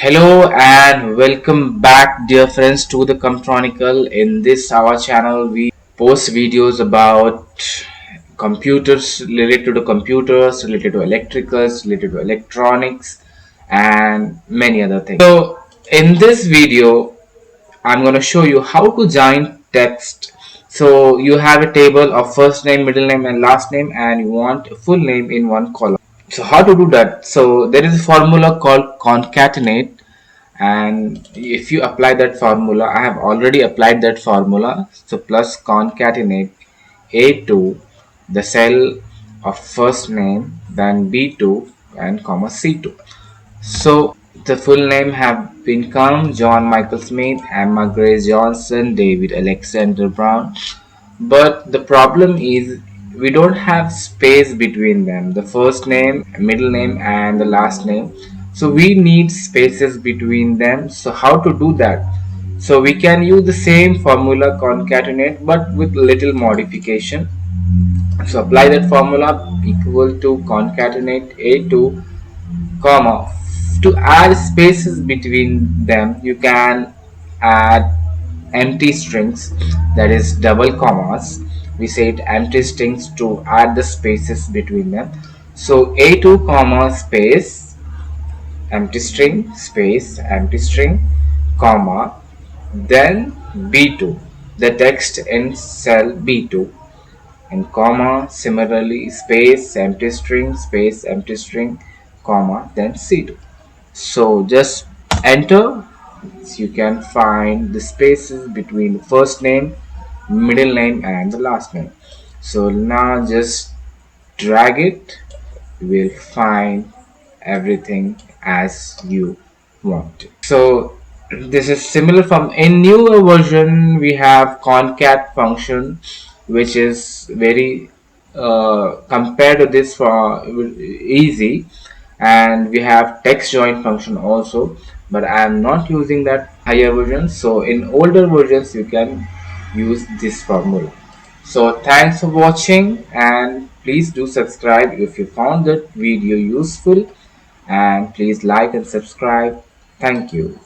Hello and welcome back, dear friends, to the Chronicle. In this our channel, we post videos about computers, related to electricals, related to electronics, and many other things. So, in this video, I'm going to show you how to join text. So, you have a table of first name, middle name, and last name, and you want full name in one column. So, how to do that? So, there is a formula called concatenate, and if you apply that formula, I have already applied that formula. So plus concatenate a2, the cell of first name, then b2 and comma c2. So the full name have been come: John Michael Smith, Emma Grace Johnson, David Alexander Brown. But the problem is we don't have space between them, the first name, middle name, and the last name. So we need spaces between them. So how to do that? So we can use the same formula concatenate but with little modification. So apply that formula equal to concatenate a2 comma. To add spaces between them, you can add empty strings, that is double commas. We say it empty strings to add the spaces between them. So a2 comma space empty string space empty string comma, then b2, the text in cell b2, and comma, similarly space empty string comma, then c2. So just enter. So you can find the spaces between the first name, middle name, and the last name. So now just drag it. You will find everything as you want it. So this is similar from in newer version. We have concat function, which is very compared to this for easy, and we have text join function also, but I am not using that higher version. So in older versions you can use this formula. So thanks for watching, and please do subscribe if you found that video useful, and please like and subscribe. Thank you.